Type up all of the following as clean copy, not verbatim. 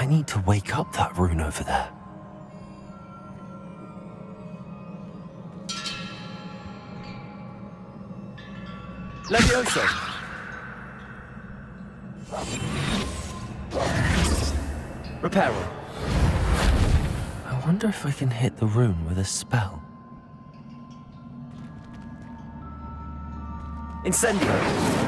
I need to wake up that rune over there. Levioso! Reparo! I wonder if I can hit the rune with a spell. Incendio!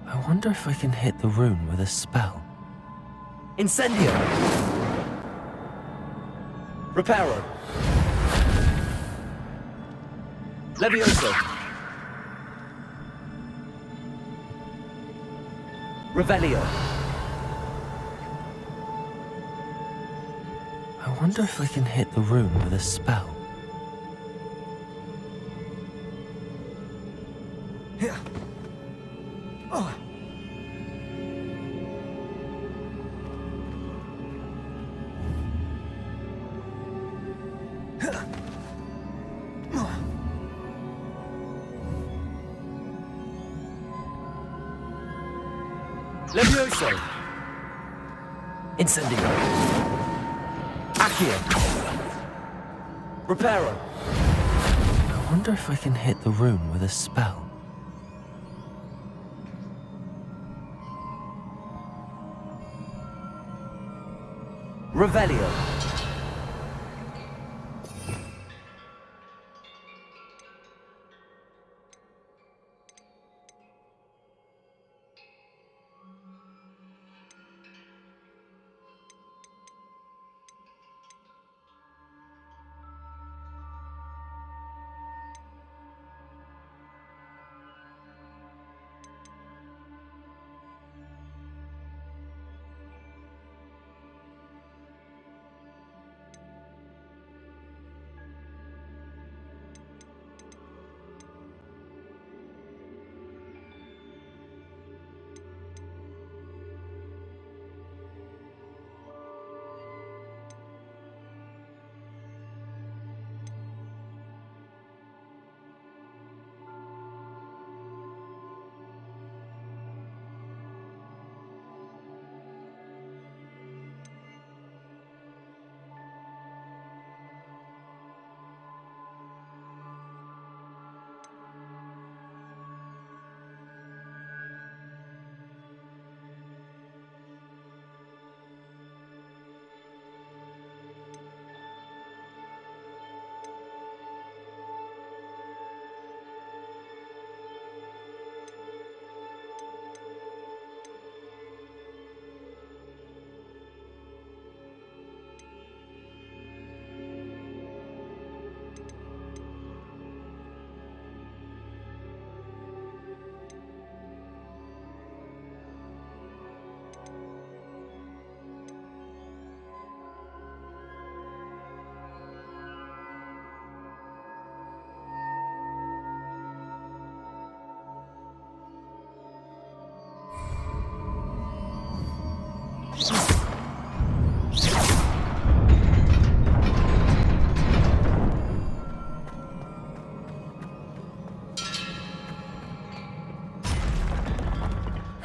I wonder if I can hit the rune with a spell. Incendio! Reparo! Levioso! Revelio! I wonder if I can hit the rune with a spell. Levioso! Incendio! Accio! Reparo! I wonder if I can hit the rune with a spell. Revelio!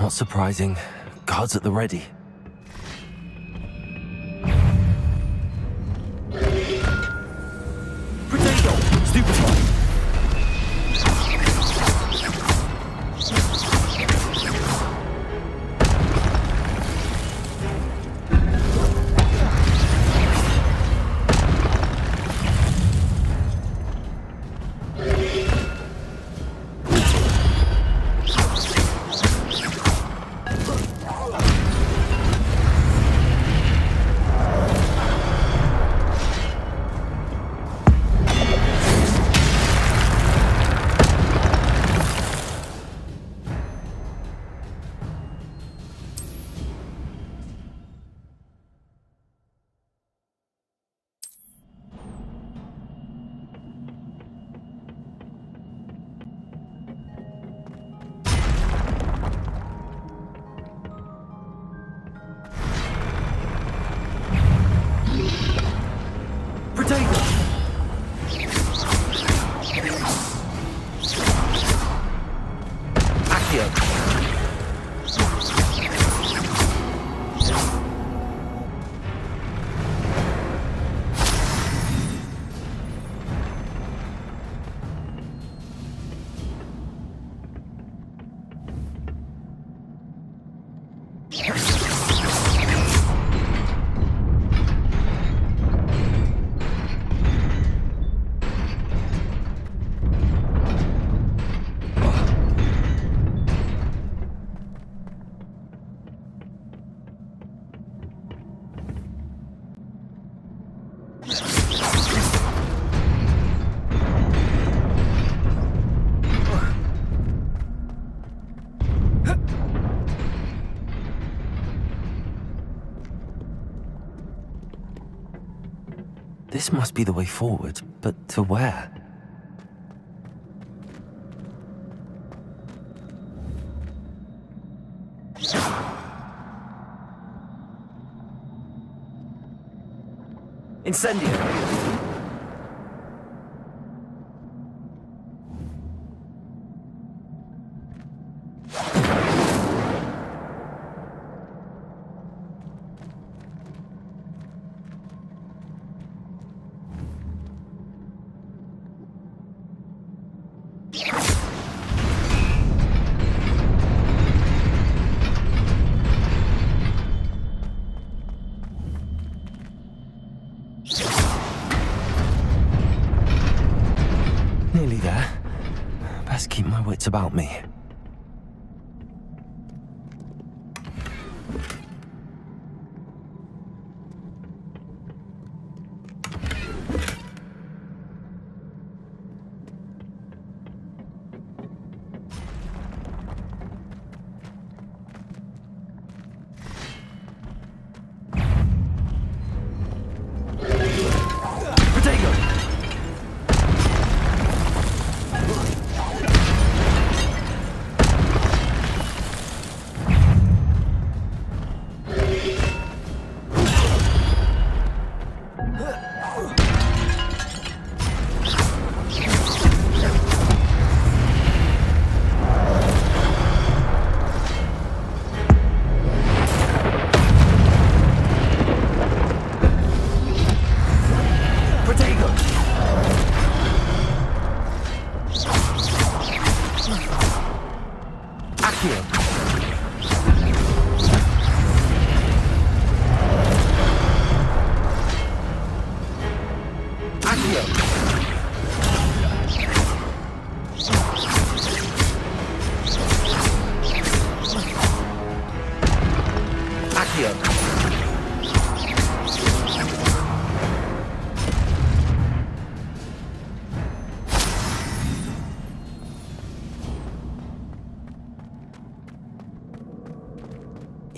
Not surprising. Guards at the ready. Potato! Stupefy! Accio. This must be the way forward, but to where? Incendio. Nearly there. Best keep my wits about me.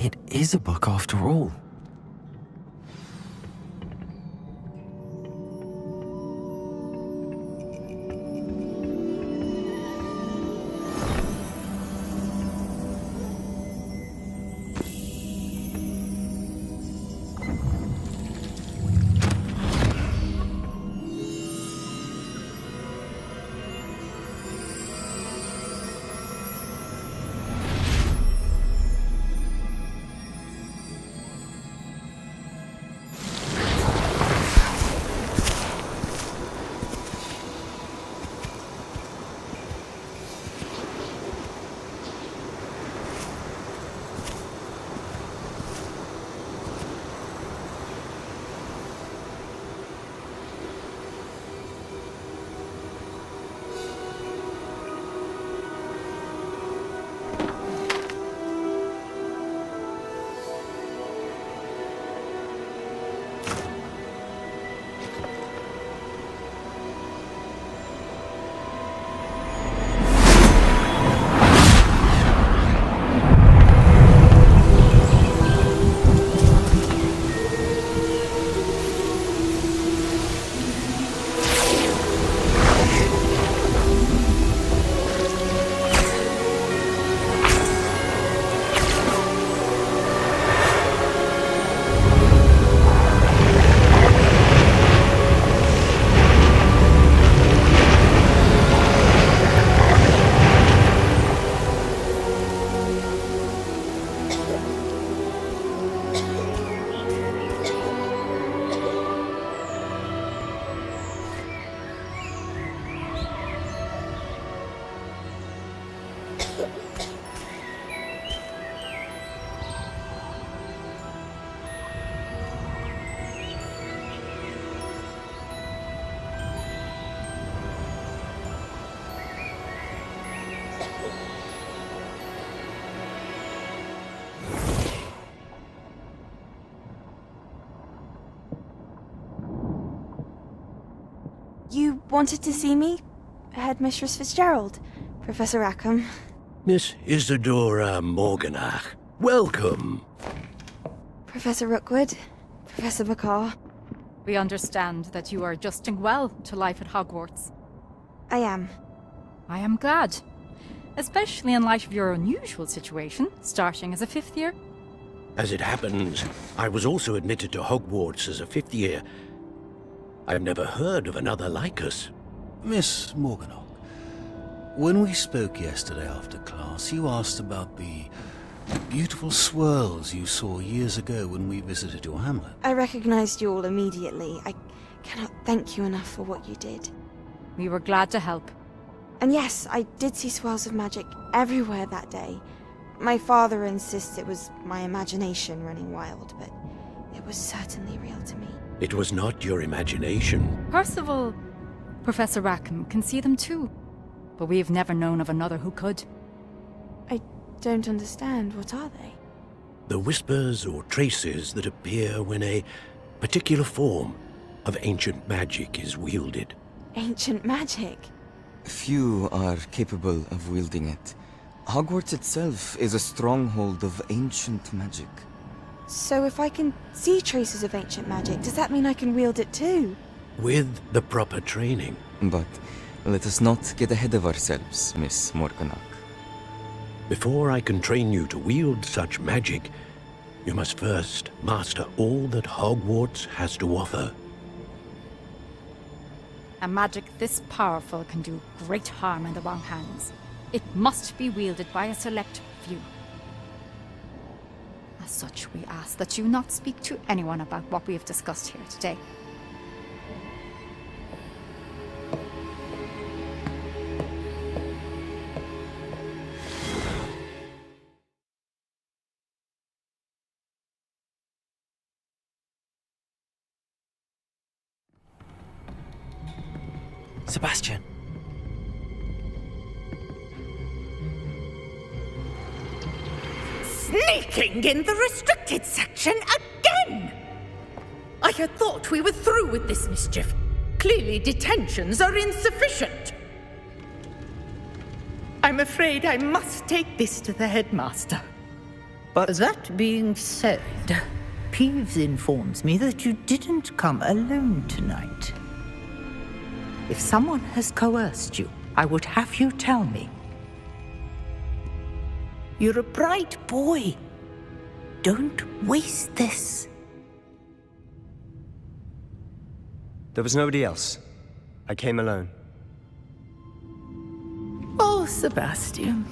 It is a book after all. You wanted to see me? Headmistress Fitzgerald, Professor Rackham. Miss Isadora Morganach, welcome. Professor Rookwood, Professor McCaw. We understand that you are adjusting well to life at Hogwarts. I am. I am glad. Especially in light of your unusual situation, starting as a fifth year. As it happens, I was also admitted to Hogwarts as a fifth year. I've never heard of another like us. Miss Morganach, when we spoke yesterday after class, you asked about the beautiful swirls you saw years ago when we visited your hamlet. I recognized you all immediately. I cannot thank you enough for what you did. We were glad to help. And yes, I did see swirls of magic everywhere that day. My father insists it was my imagination running wild, but it was certainly real to me. It was not your imagination. Percival, Professor Rackham can see them too. But we have never known of another who could. I don't understand. What are they? The whispers or traces that appear when a particular form of ancient magic is wielded. Ancient magic? Few are capable of wielding it. Hogwarts itself is a stronghold of ancient magic. So if I can see traces of ancient magic, does that mean I can wield it too? With the proper training. But let us not get ahead of ourselves, Miss Morganach. Before I can train you to wield such magic, you must first master all that Hogwarts has to offer. A magic this powerful can do great harm in the wrong hands. It must be wielded by a select few. As such, we ask that you not speak to anyone about what we have discussed here today. Sebastian. Sneaking in the restricted section again! I had thought we were through with this mischief. Clearly detentions are insufficient. I'm afraid I must take this to the headmaster. But that being said, Peeves informs me that you didn't come alone tonight. If someone has coerced you, I would have you tell me. You're a bright boy. Don't waste this. There was nobody else. I came alone. Oh, Sebastian.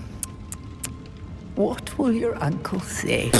What will your uncle say?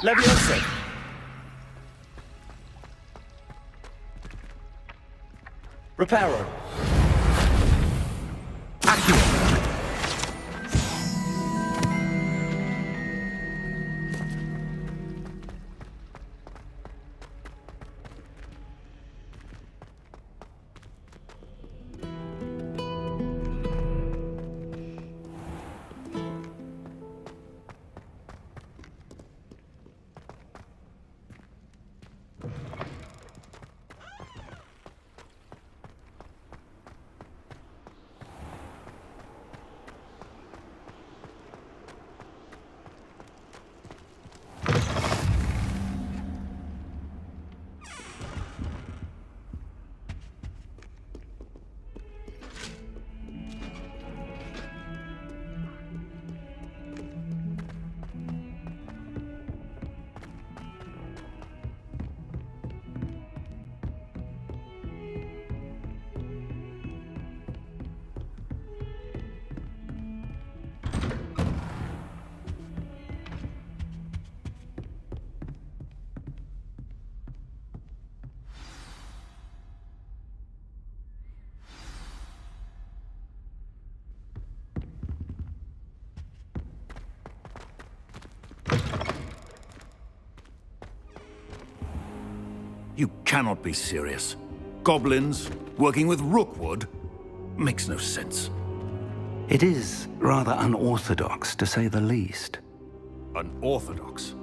Leviosa! Reparo! Accio! You cannot be serious. Goblins working with Rookwood? Makes no sense. It is rather unorthodox, to say the least. Unorthodox?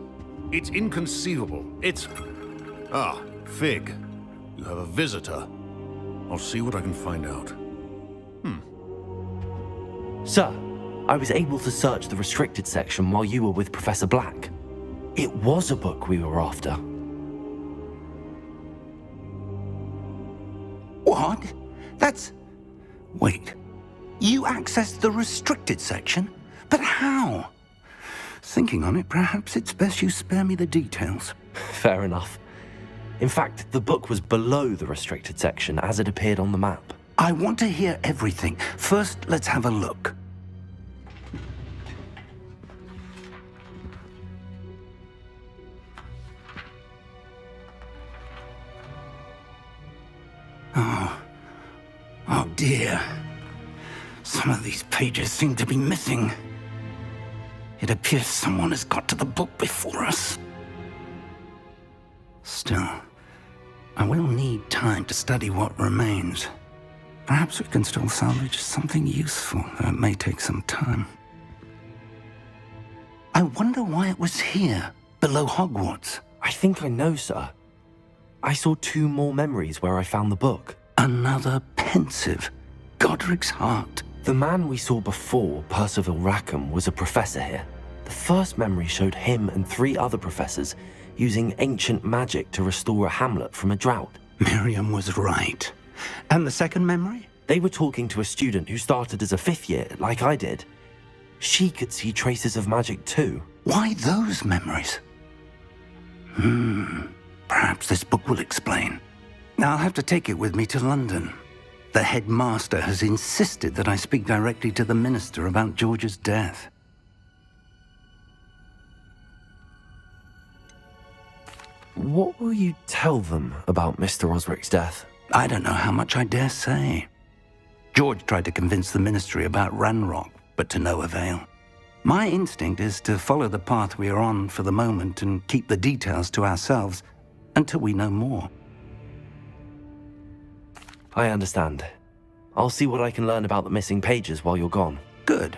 It's inconceivable. It's... Ah, Fig. You have a visitor. I'll see what I can find out. Sir, I was able to search the restricted section while you were with Professor Black. It was a book we were after. What? That's... Wait. You accessed the restricted section? But how? Thinking on it, perhaps it's best you spare me the details. Fair enough. In fact, the book was below the restricted section as it appeared on the map. I want to hear everything. First, let's have a look. Oh dear. Some of these pages seem to be missing. It appears someone has got to the book before us. Still, I will need time to study what remains. Perhaps we can still salvage something useful, though it may take some time. I wonder why it was here, below Hogwarts. I think I know, sir. I saw 2 more memories where I found the book. Another pensive Godric's heart. The man we saw before, Percival Rackham, was a professor here. The first memory showed him and 3 other professors using ancient magic to restore a hamlet from a drought. Miriam was right. And the second memory? They were talking to a student who started as a 5th year, like I did. She could see traces of magic too. Why those memories? Perhaps this book will explain. I'll have to take it with me to London. The headmaster has insisted that I speak directly to the minister about George's death. What will you tell them about Mr. Osric's death? I don't know how much I dare say. George tried to convince the ministry about Ranrock, but to no avail. My instinct is to follow the path we are on for the moment and keep the details to ourselves until we know more. I understand. I'll see what I can learn about the missing pages while you're gone. Good.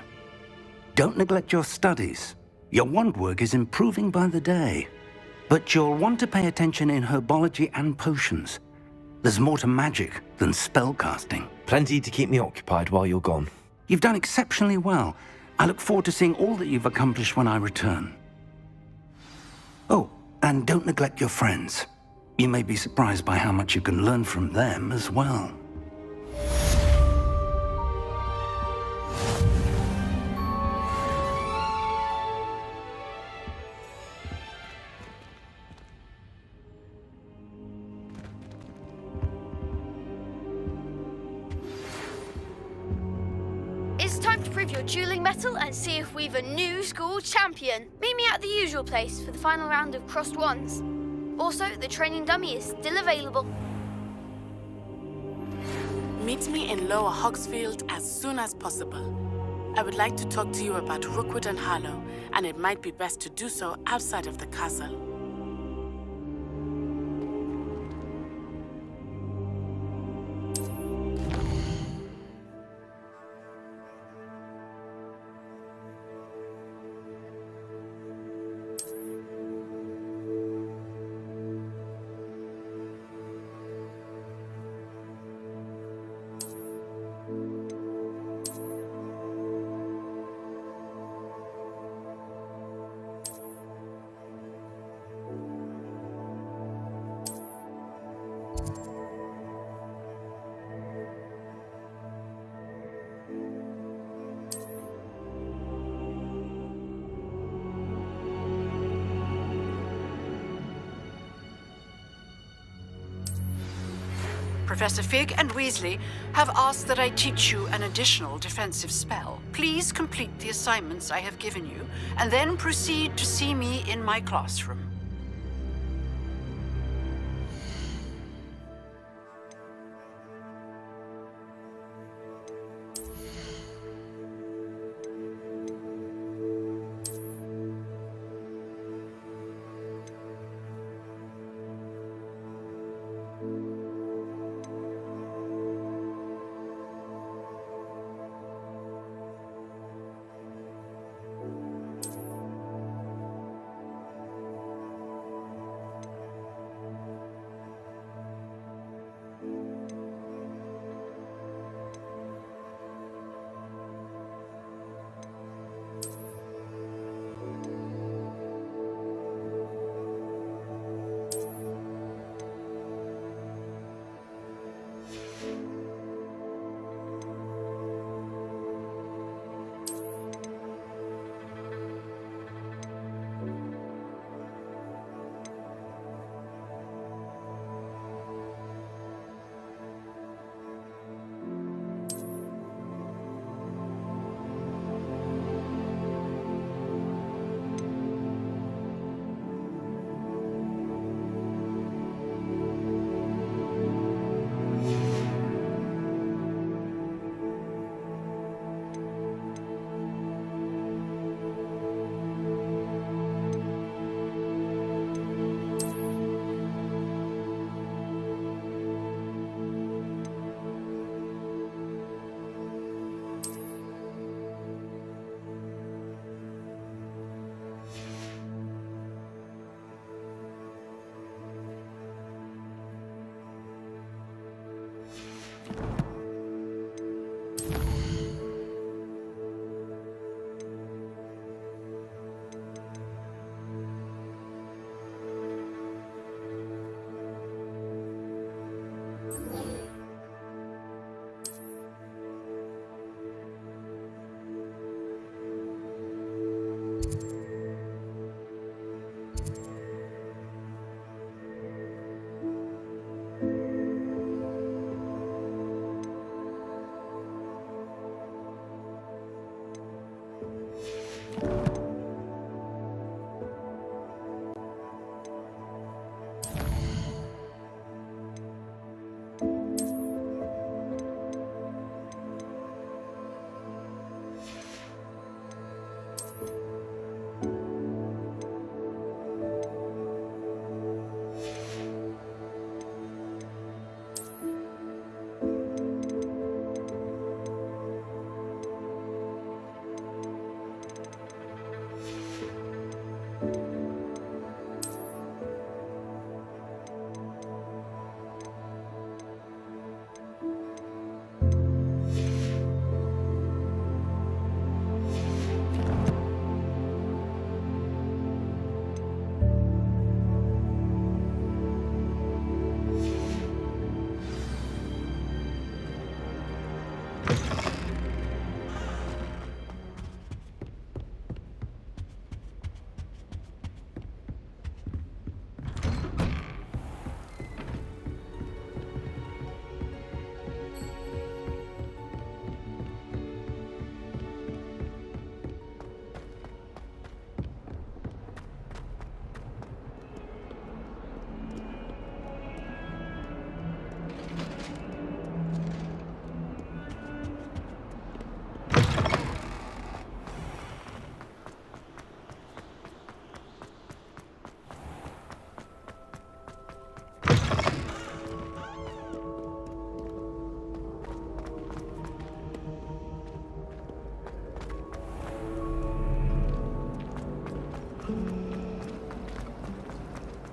Don't neglect your studies. Your wand work is improving by the day. But you'll want to pay attention in herbology and potions. There's more to magic than spellcasting. Plenty to keep me occupied while you're gone. You've done exceptionally well. I look forward to seeing all that you've accomplished when I return. Oh, and don't neglect your friends. You may be surprised by how much you can learn from them as well. It's time to prove your dueling mettle and see if we've a new school champion. Meet me at the usual place for the final round of crossed wands. Also, the training dummy is still available. Meet me in Lower Hogsfield as soon as possible. I would like to talk to you about Rookwood and Harlow, and it might be best to do so outside of the castle. Professor Fig and Weasley have asked that I teach you an additional defensive spell. Please complete the assignments I have given you, and then proceed to see me in my classroom.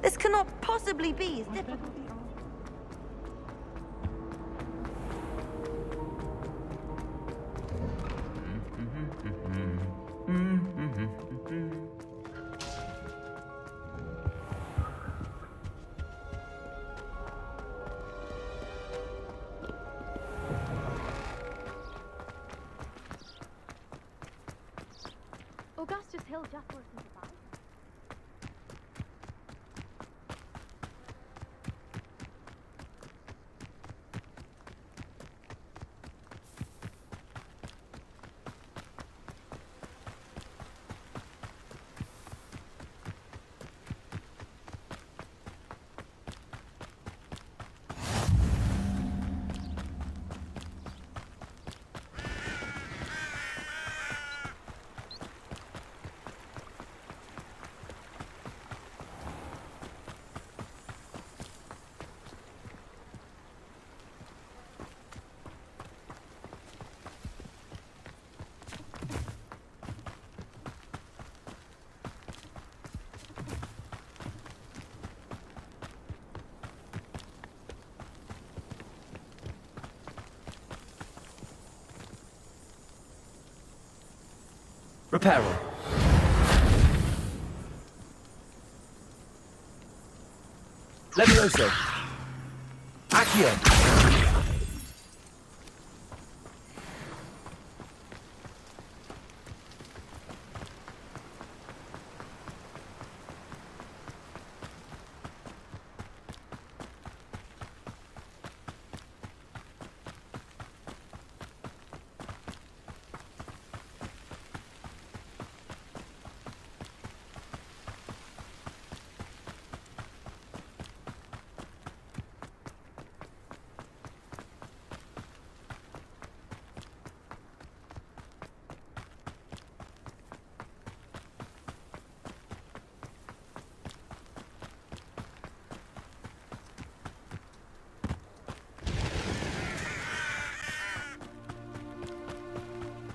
This cannot possibly be. Augustus Hill just wasn't about. Reparo. Levioso. Accio.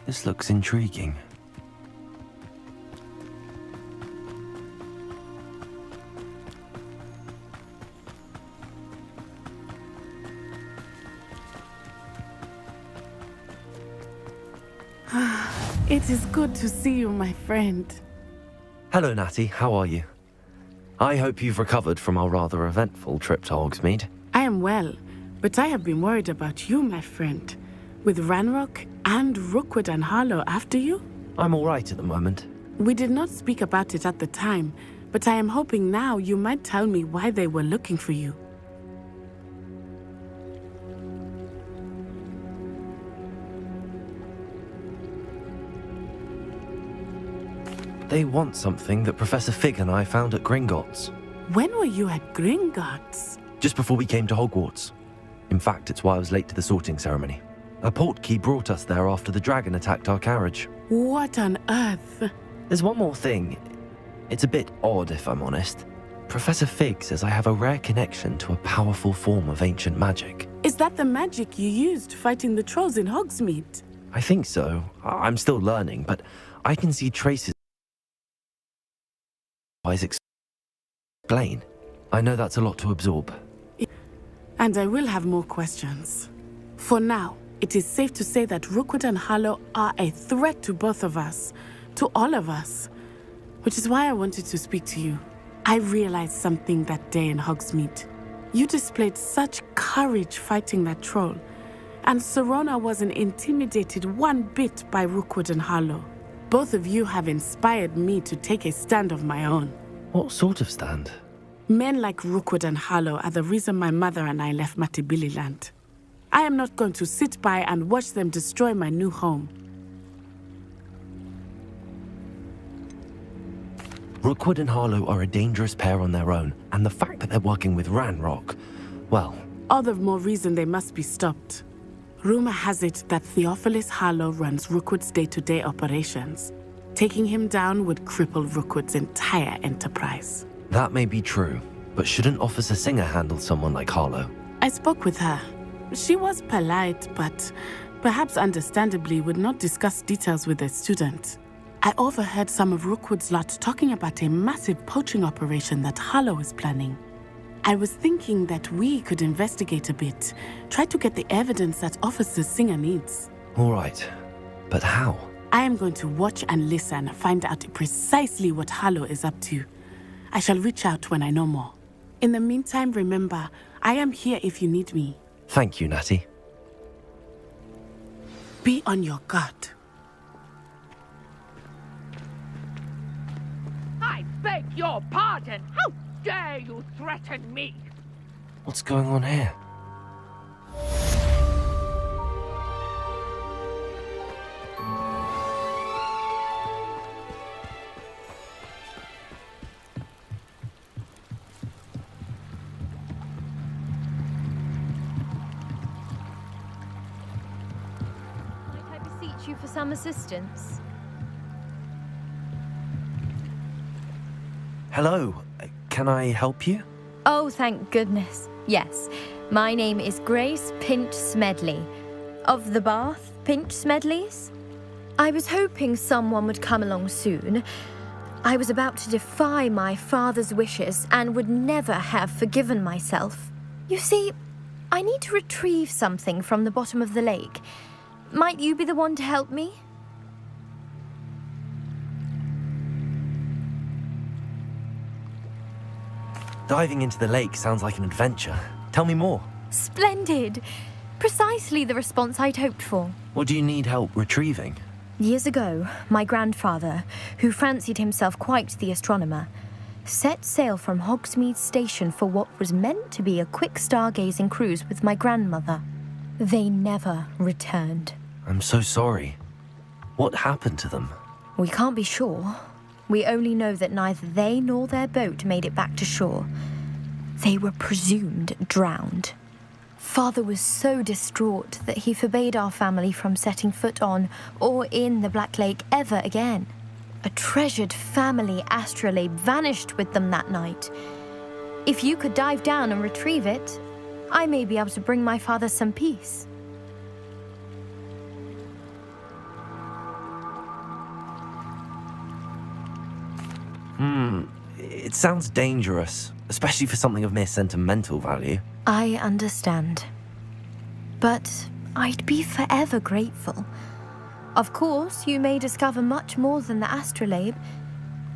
This looks intriguing. It is good to see you, my friend. Hello, Natty. How are you? I hope you've recovered from our rather eventful trip to Hogsmeade. I am well, but I have been worried about you, my friend. With Ranrock and Rookwood and Harlow after you? I'm all right at the moment. We did not speak about it at the time, but I am hoping now you might tell me why they were looking for you. They want something that Professor Fig and I found at Gringotts. When were you at Gringotts? Just before we came to Hogwarts. In fact, it's why I was late to the sorting ceremony. A portkey brought us there after the dragon attacked our carriage. What on earth? There's one more thing. It's a bit odd, if I'm honest. Professor Fig says I have a rare connection to a powerful form of ancient magic. Is that the magic you used fighting the trolls in Hogsmeade? I think so. I'm still learning, but I can see traces. Explain. I know that's a lot to absorb. And I will have more questions. For now, it is safe to say that Rookwood and Harlow are a threat to both of us, to all of us, which is why I wanted to speak to you. I realized something that day in Hogsmeade. You displayed such courage fighting that troll, and Serona wasn't intimidated one bit by Rookwood and Harlow. Both of you have inspired me to take a stand of my own. What sort of stand? Men like Rookwood and Harlow are the reason my mother and I left Matabeleland. I am not going to sit by and watch them destroy my new home. Rookwood and Harlow are a dangerous pair on their own, and the fact that they're working with Ranrock, well... All the more reason they must be stopped. Rumor has it that Theophilus Harlow runs Rookwood's day-to-day operations. Taking him down would cripple Rookwood's entire enterprise. That may be true, but shouldn't Officer Singer handle someone like Harlow? I spoke with her. She was polite, but perhaps understandably would not discuss details with a student. I overheard some of Rookwood's lot talking about a massive poaching operation that Harlow is planning. I was thinking that we could investigate a bit, try to get the evidence that Officer Singer needs. All right, but how? I am going to watch and listen, find out precisely what Harlow is up to. I shall reach out when I know more. In the meantime, remember, I am here if you need me. Thank you, Natty. Be on your guard. I beg your pardon! How dare you threaten me? What's going on here? You for some assistance? Hello, can I help you? Oh, thank goodness. Yes, my name is Grace Pinch Smedley, of the Bath Pinch Smedleys. I was hoping someone would come along soon. I was about to defy my father's wishes and would never have forgiven myself. You see, I need to retrieve something from the bottom of the lake. Might you be the one to help me? Diving into the lake sounds like an adventure. Tell me more. Splendid! Precisely the response I'd hoped for. What do you need help retrieving? Years ago, my grandfather, who fancied himself quite the astronomer, set sail from Hogsmeade Station for what was meant to be a quick stargazing cruise with my grandmother. They never returned. I'm so sorry. What happened to them? We can't be sure. We only know that neither they nor their boat made it back to shore. They were presumed drowned. Father was so distraught that he forbade our family from setting foot on or in the Black Lake ever again. A treasured family astrolabe vanished with them that night. If you could dive down and retrieve it, I may be able to bring my father some peace. It sounds dangerous, especially for something of mere sentimental value. I understand. But I'd be forever grateful. Of course, you may discover much more than the astrolabe.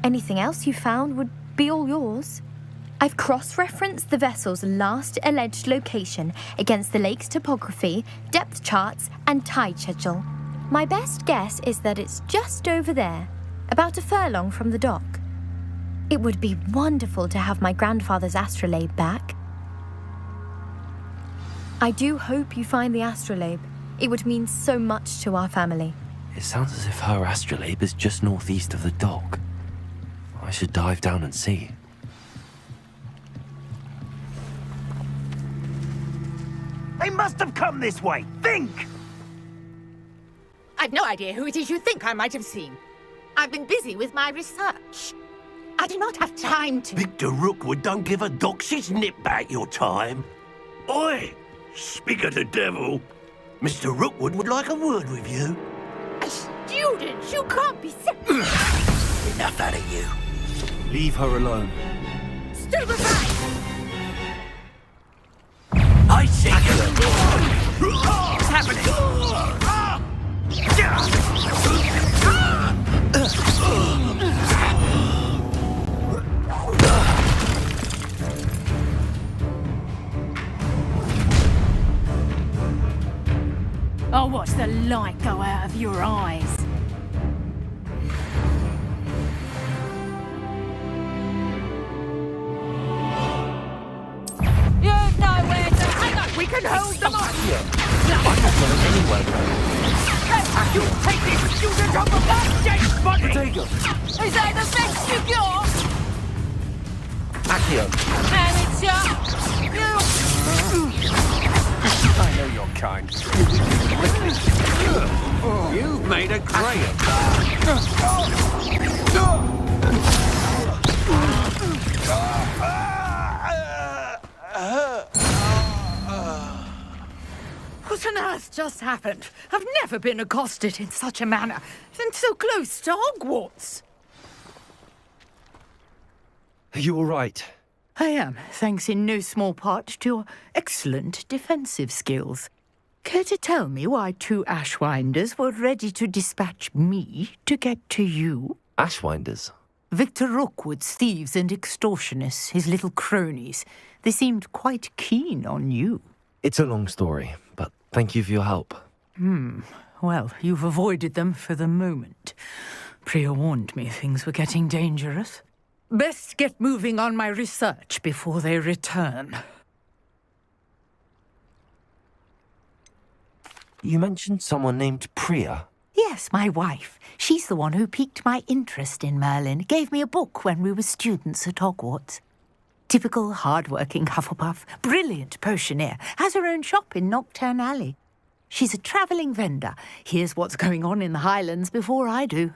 Anything else you found would be all yours. I've cross-referenced the vessel's last alleged location against the lake's topography, depth charts, and tide schedule. My best guess is that it's just over there, about a furlong from the dock. It would be wonderful to have my grandfather's astrolabe back. I do hope you find the astrolabe. It would mean so much to our family. It sounds as if her astrolabe is just northeast of the dock. I should dive down and see. They must have come this way. Think! I've no idea who it is you think I might have seen. I've been busy with my research. I do not have time to... Victor Rookwood don't give a doxy's nip back your time. Oi! Speak of the devil. Mr. Rookwood would like a word with you. A student? You can't be... Enough out of you. Leave her alone. Stupefy! I see What's happening? I'll watch the light go out of your eyes. You've nowhere to hang on. We can hold them off. I'm not going anywhere. You take this student on the back, James Body! Potato! Is that the best you got? Accio! And it's I know your kind. You've made a graham. What on earth just happened? I've never been accosted in such a manner, and so close to Hogwarts. Are you all right? I am, thanks in no small part to your excellent defensive skills. Care to tell me why two Ashwinders were ready to dispatch me to get to you? Ashwinders? Victor Rookwood's thieves and extortionists, his little cronies. They seemed quite keen on you. It's a long story, but thank you for your help. Well, you've avoided them for the moment. Priya warned me things were getting dangerous. Best get moving on my research before they return. You mentioned someone named Priya. Yes, my wife. She's the one who piqued my interest in Merlin. Gave me a book when we were students at Hogwarts. Typical hard-working Hufflepuff, brilliant potioneer, has her own shop in Knockturn Alley. She's a travelling vendor. Hears what's going on in the Highlands before I do.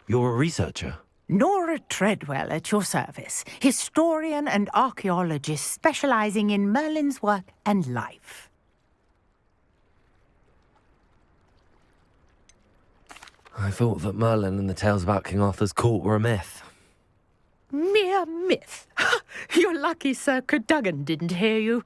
You're a researcher? Nora Treadwell at your service, historian and archaeologist specialising in Merlin's work and life. I thought that Merlin and the tales about King Arthur's court were a myth. Mere myth. You're lucky Sir Cadogan didn't hear you.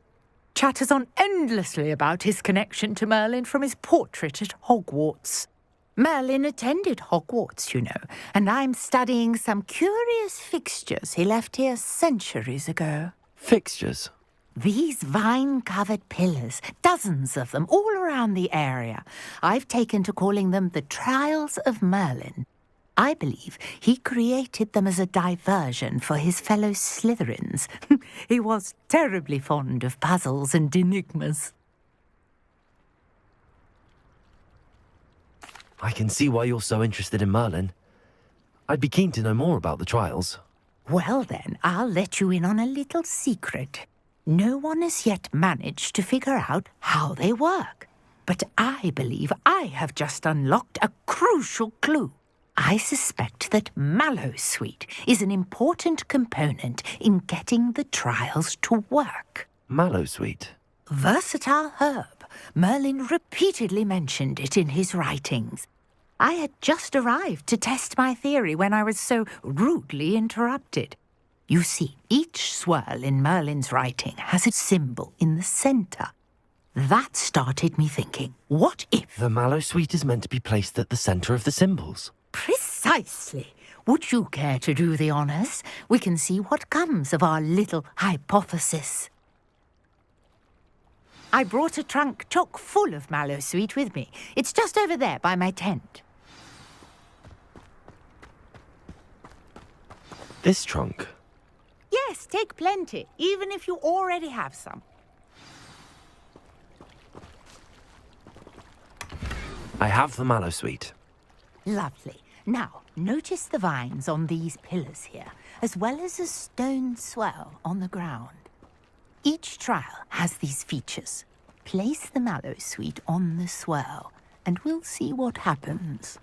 Chatters on endlessly about his connection to Merlin from his portrait at Hogwarts. Merlin attended Hogwarts, you know, and I'm studying some curious fixtures he left here centuries ago. Fixtures? These vine-covered pillars, dozens of them, all around the area. I've taken to calling them the Trials of Merlin. I believe he created them as a diversion for his fellow Slytherins. He was terribly fond of puzzles and enigmas. I can see why you're so interested in Merlin. I'd be keen to know more about the trials. Well then, I'll let you in on a little secret. No one has yet managed to figure out how they work. But I believe I have just unlocked a crucial clue. I suspect that Mallowsweet is an important component in getting the trials to work. Mallowsweet? Versatile herb. Merlin repeatedly mentioned it in his writings. I had just arrived to test my theory when I was so rudely interrupted. You see, each swirl in Merlin's writing has a symbol in the centre. That started me thinking, what if... The mallow sweet is meant to be placed at the center of the symbols. Precisely. Would you care to do the honors? We can see what comes of our little hypothesis. I brought a trunk chock full of mallow sweet with me. It's just over there by my tent. This trunk? Yes, take plenty, even if you already have some. I have the mallow sweet. Lovely. Now, notice the vines on these pillars here, as well as a stone swell on the ground. Each trial has these features. Place the mallow sweet on the swell, and we'll see what happens.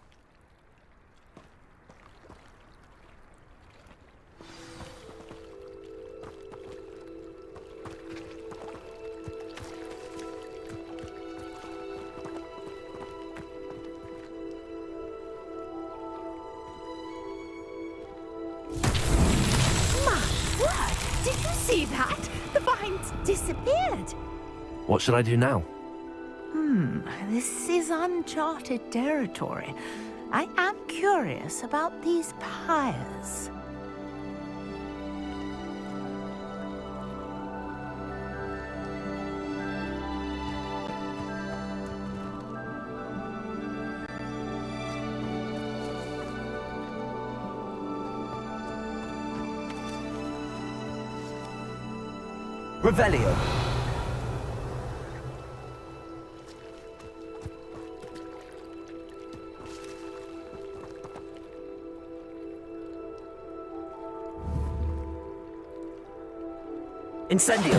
Did you see that? The vines disappeared. What should I do now? This is uncharted territory. I am curious about these pyres. Revelio. Incendio.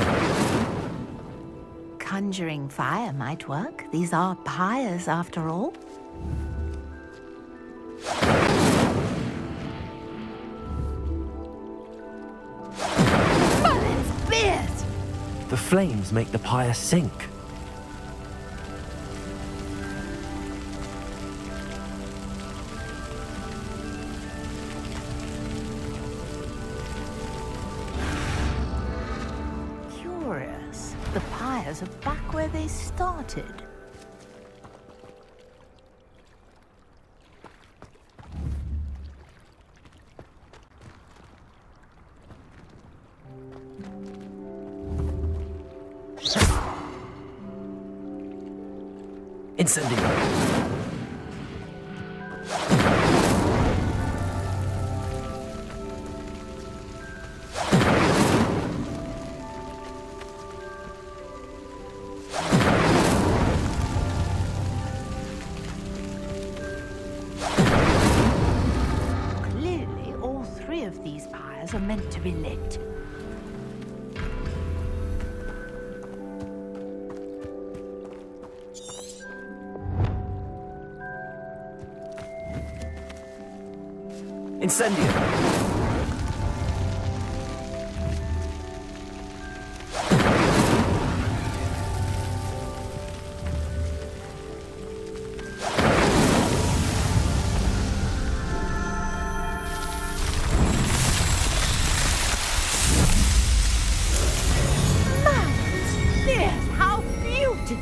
Conjuring fire might work. These are pyres, after all. Merlin's beard! The flames make the pyre sink. Curious. The pyres are back where they started. Incendio. Clearly, all three of these pyres are meant to be lit. Incendio. Yes, how beautiful!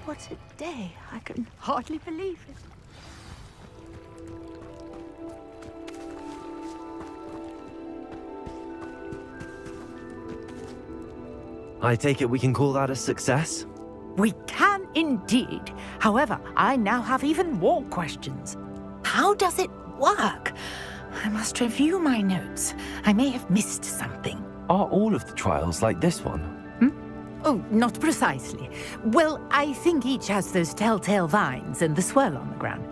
What a day. I can hardly believe it. I take it we can call that a success? We can indeed. However, I now have even more questions. How does it work? I must review my notes. I may have missed something. Are all of the trials like this one? Oh, not precisely. Well, I think each has those telltale vines and the swirl on the ground.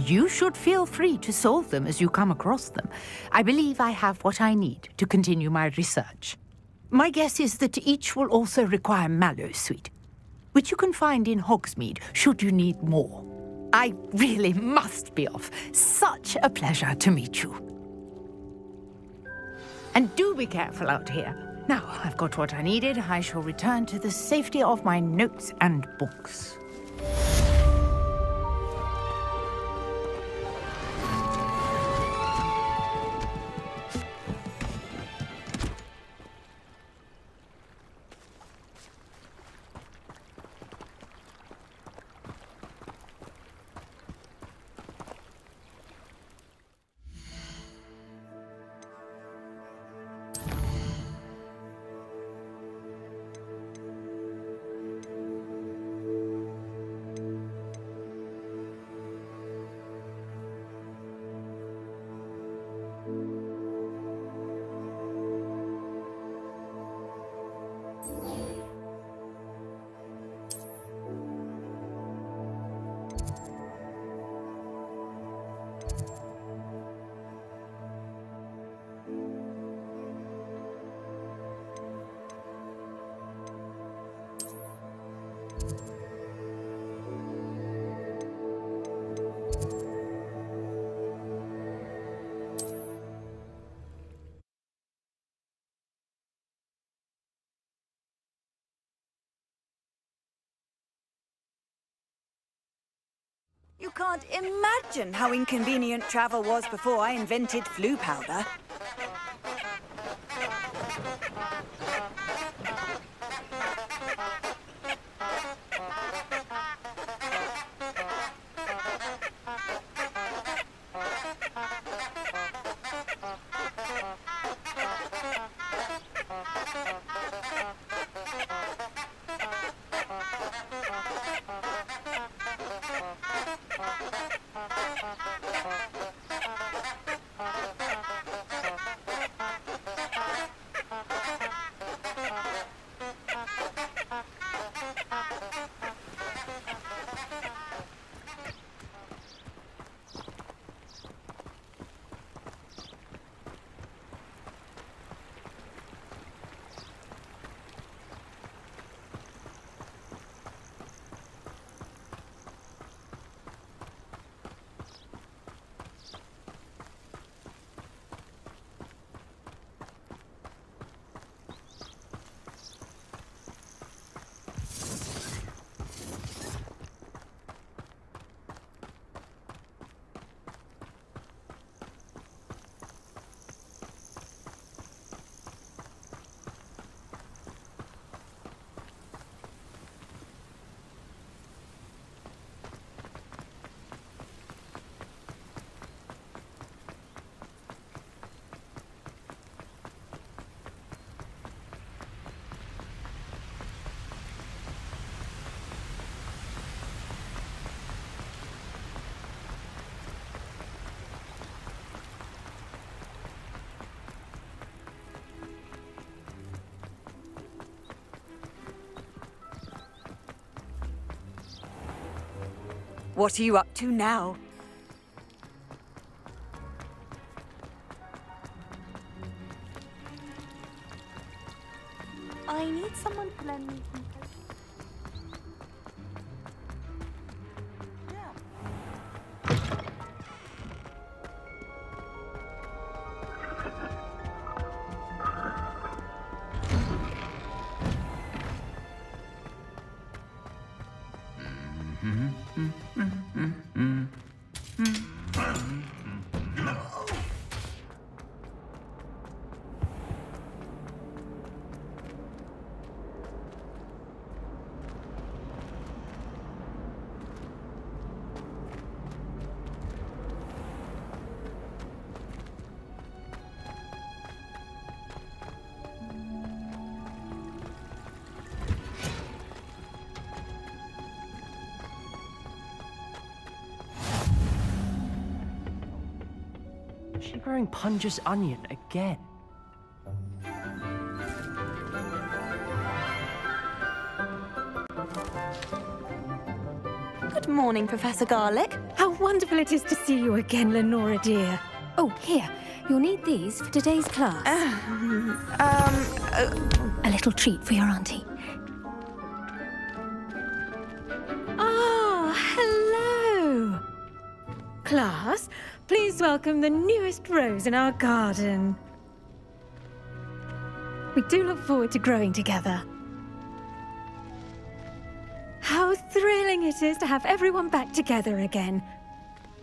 You should feel free to solve them as you come across them. I believe I have what I need to continue my research. My guess is that each will also require mallow sweet, which you can find in Hogsmeade should you need more. I really must be off. Such a pleasure to meet you. And do be careful out here. Now I've got what I needed, I shall return to the safety of my notes and books. You can't imagine how inconvenient travel was before I invented flu powder. What are you up to now? I need someone to lend me some. Is she wearing Punja's onion again? Good morning, Professor Garlic. How wonderful it is to see you again, Lenora dear. Oh, here. You'll need these for today's class. A little treat for your auntie. Oh, hello. Class, please welcome the newest rose in our garden. We do look forward to growing together. How thrilling it is to have everyone back together again.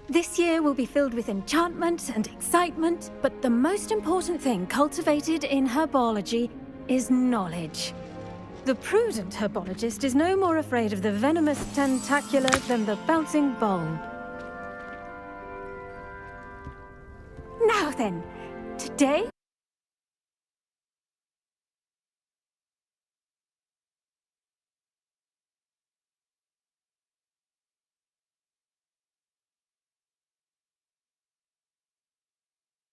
This year will be filled with enchantment and excitement, but the most important thing cultivated in herbology is knowledge. The prudent herbologist is no more afraid of the venomous tentacula than the bouncing bulb. Now then, today